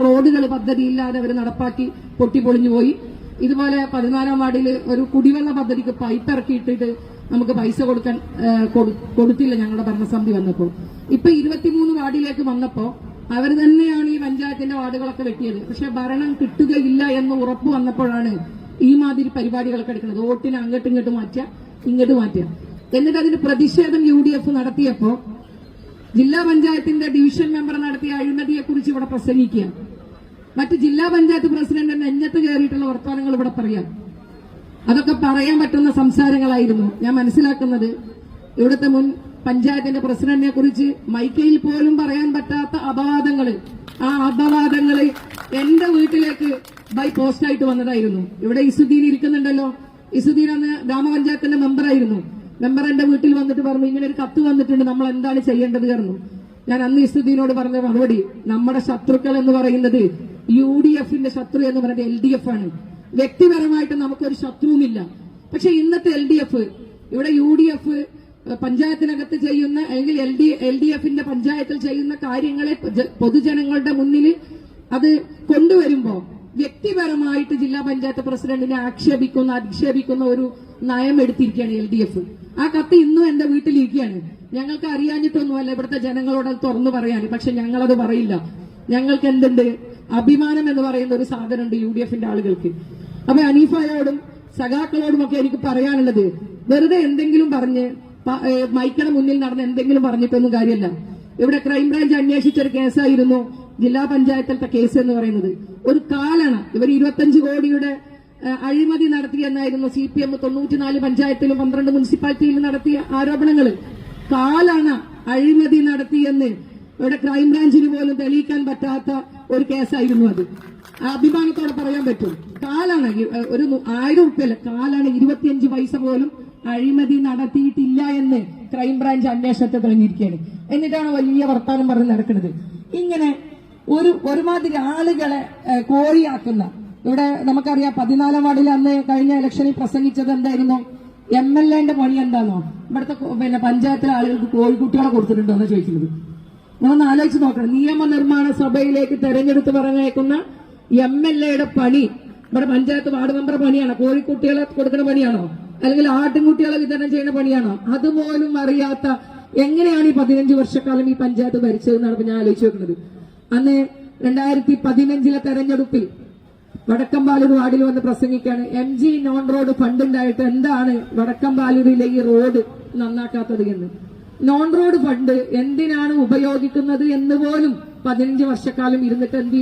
റോഡുകൾ പദ്ധതിയില്ലാതെ അവർ നടപ്പാക്കി പൊട്ടിപ്പൊളിഞ്ഞു പോയി. ഇതുപോലെ 14-ാം വാർഡിൽ ഒരു കുടിവെള്ള പദ്ധതിക്ക് പൈപ്പ് ഇറക്കിയിട്ടിട്ട് നമുക്ക് പൈസ കൊടുത്തില്ല ഞങ്ങളുടെ ഭരണസമിതി വന്നപ്പോൾ. ഇപ്പൊ 23 വാർഡിലേക്ക് വന്നപ്പോ അവർ തന്നെയാണ് ഈ പഞ്ചായത്തിന്റെ വാർഡുകളൊക്കെ വെട്ടിയത്. പക്ഷെ ഭരണം കിട്ടുകയില്ല എന്ന് ഉറപ്പ് വന്നപ്പോഴാണ് ഈ മാതിരി പരിപാടികളൊക്കെ എടുക്കുന്നത്. വോട്ടിന് അങ്ങോട്ടും ഇങ്ങോട്ട് മാറ്റുക, ഇങ്ങോട്ട് മാറ്റുക. എന്നിട്ട് അതിന് പ്രതിഷേധം UDF നടത്തിയപ്പോ ജില്ലാ പഞ്ചായത്തിന്റെ ഡിവിഷൻ മെമ്പർ നടത്തിയ അഴിമതിയെക്കുറിച്ച് ഇവിടെ പ്രസംഗിക്കുക, മറ്റ് ജില്ലാ പഞ്ചായത്ത് പ്രസിഡന്റ് നെഞ്ഞത്ത് കയറിയിട്ടുള്ള വർത്തമാനങ്ങൾ ഇവിടെ പറയാം. അതൊക്കെ പറയാൻ പറ്റുന്ന സംസാരങ്ങളായിരുന്നു. ഞാൻ മനസ്സിലാക്കുന്നത് ഇവിടുത്തെ മുൻ പഞ്ചായത്തിന്റെ പ്രസിഡന്റിനെ കുറിച്ച് മൈക്കയിൽ പോലും പറയാൻ പറ്റാത്ത അപവാദങ്ങള്, ആ അപവാദങ്ങള് എന്റെ വീട്ടിലേക്ക് ബൈ പോസ്റ്റായിട്ട് വന്നതായിരുന്നു. ഇവിടെ ഇസുദ്ദീൻ ഇരിക്കുന്നുണ്ടല്ലോ, ഇസുദ്ദീൻ അന്ന് ഗ്രാമപഞ്ചായത്തിന്റെ മെമ്പറായിരുന്നു. മെമ്പർ എന്റെ വീട്ടിൽ വന്നിട്ട് പറഞ്ഞു, ഇങ്ങനെ ഒരു കത്ത് വന്നിട്ടുണ്ട്, നമ്മൾ എന്താണ് ചെയ്യേണ്ടത് പറഞ്ഞു. ഞാൻ അന്ന് ഇസുദ്ദീനോട് പറഞ്ഞ മറുപടി, നമ്മുടെ ശത്രുക്കൾ എന്ന് പറയുന്നത് UDFന്റെ ശത്രു എന്ന് പറയുന്നത് LDF ആണ്. വ്യക്തിപരമായിട്ട് നമുക്കൊരു ശത്രുവുമില്ല. പക്ഷെ ഇന്നത്തെ LDF, ഇവിടെ UDF പഞ്ചായത്തിനകത്ത് ചെയ്യുന്ന അല്ലെങ്കിൽ LDFന്റെ പഞ്ചായത്തിൽ ചെയ്യുന്ന കാര്യങ്ങളെ പൊതുജനങ്ങളുടെ മുന്നിൽ അത് കൊണ്ടുവരുമ്പോ വ്യക്തിപരമായിട്ട് ജില്ലാ പഞ്ചായത്ത് പ്രസിഡന്റിനെ അധിക്ഷേപിക്കുന്ന ഒരു നയം എടുത്തിരിക്കുകയാണ് LDF. ആ കത്ത് ഇന്നും എന്റെ വീട്ടിലിരിക്കുകയാണ്. ഞങ്ങൾക്ക് അറിയാഞ്ഞിട്ടൊന്നുമല്ല ഇവിടുത്തെ ജനങ്ങളോട് അത് തുറന്നു പറയാൻ. പക്ഷെ ഞങ്ങളത് പറയില്ല. ഞങ്ങൾക്ക് എന്തുണ്ട്, അഭിമാനം എന്ന് പറയുന്ന ഒരു സാധനമുണ്ട് UDFന്റെ ആളുകൾക്ക്. അപ്പൊ അനീഫയോടും സഖാക്കളോടും ഒക്കെ എനിക്ക് പറയാനുള്ളത്, വെറുതെ എന്തെങ്കിലും പറഞ്ഞ് മൈക്കയുടെ മുന്നിൽ നടന്ന് എന്തെങ്കിലും പറഞ്ഞിട്ടൊന്നും കാര്യമല്ല. ഇവിടെ ക്രൈംബ്രാഞ്ച് അന്വേഷിച്ചൊരു കേസായിരുന്നു ജില്ലാ പഞ്ചായത്തിലത്തെ കേസ് എന്ന് പറയുന്നത്. ഒരു കാലാണ് ഇവർ 25 കോടിയുടെ അഴിമതി നടത്തിയെന്നായിരുന്നു CPM 94 പഞ്ചായത്തിലും 12 മുനിസിപ്പാലിറ്റിയിലും നടത്തിയ ആരോപണങ്ങൾ. കാലാണ് അഴിമതി നടത്തിയെന്ന് ഇവിടെ ക്രൈംബ്രാഞ്ചിന് പോലും തെളിയിക്കാൻ പറ്റാത്ത ഒരു കേസായിരുന്നു അത്. അഭിമാനത്തോടെ പറയാൻ പറ്റും. കാലാണ് ഒരു 1000 ഉറുപ്പ്യല്ല, കാലാണ് 25 പൈസ പോലും അഴിമതി നടത്തിയിട്ടില്ല എന്ന് ക്രൈംബ്രാഞ്ച് അന്വേഷണത്തെ തെളിഞ്ഞിരിക്കുകയാണ്. എന്നിട്ടാണ് വലിയ വർത്താനം പറഞ്ഞ് നടക്കുന്നത്. ഇങ്ങനെ ഒരുമാതിരി ആളുകളെ കോഴിയാക്കുന്ന, ഇവിടെ നമുക്കറിയാം 14-ാം വാർഡിൽ അന്ന് കഴിഞ്ഞ ഇലക്ഷനിൽ പ്രസംഗിച്ചത് എന്തായിരുന്നു, MLAന്റെ പണി എന്താണോ, ഇവിടുത്തെ പഞ്ചായത്തിലെ ആളുകൾക്ക് കോഴിക്കുട്ടികളെ കൊടുത്തിട്ടുണ്ടോ എന്ന് ചോദിക്കുന്നത്. നമ്മളൊന്ന് ആലോചിച്ച് നോക്കണം. നിയമനിർമ്മാണ സഭയിലേക്ക് തെരഞ്ഞെടുത്ത് പറഞ്ഞേക്കുന്ന MLAയുടെ പണി ഇവിടെ പഞ്ചായത്ത് വാർഡ് മെമ്പർ പണിയാണോ, കോഴിക്കുട്ടികളെ കൊടുക്കുന്ന പണിയാണോ, അല്ലെങ്കിൽ ആട്ടിൻകുട്ടികളെ വിതരണം ചെയ്യുന്ന പണിയാണോ? അതുപോലും അറിയാത്ത എങ്ങനെയാണ് ഈ 15 വർഷക്കാലം ഈ പഞ്ചായത്ത് ഭരിച്ചതെന്നാണ് ഞാൻ ആലോചിച്ച് വെക്കുന്നത്. അന്ന് 2015 തെരഞ്ഞെടുപ്പിൽ വടക്കംപാലൂർ വാർഡിൽ വന്ന് പ്രസംഗിക്കുകയാണ്, MG നോൺ റോഡ് ഫണ്ട് ഉണ്ടായിട്ട് എന്താണ് വടക്കംപാലൂരിലെ ഈ റോഡ് നന്നാക്കാത്തത് എന്ന്. നോൺ റോഡ് ഫണ്ട് എന്തിനാണ് ഉപയോഗിക്കുന്നത് എന്ന് പോലും 15 വർഷക്കാലം ഇരുന്നിട്ട് എന്ത്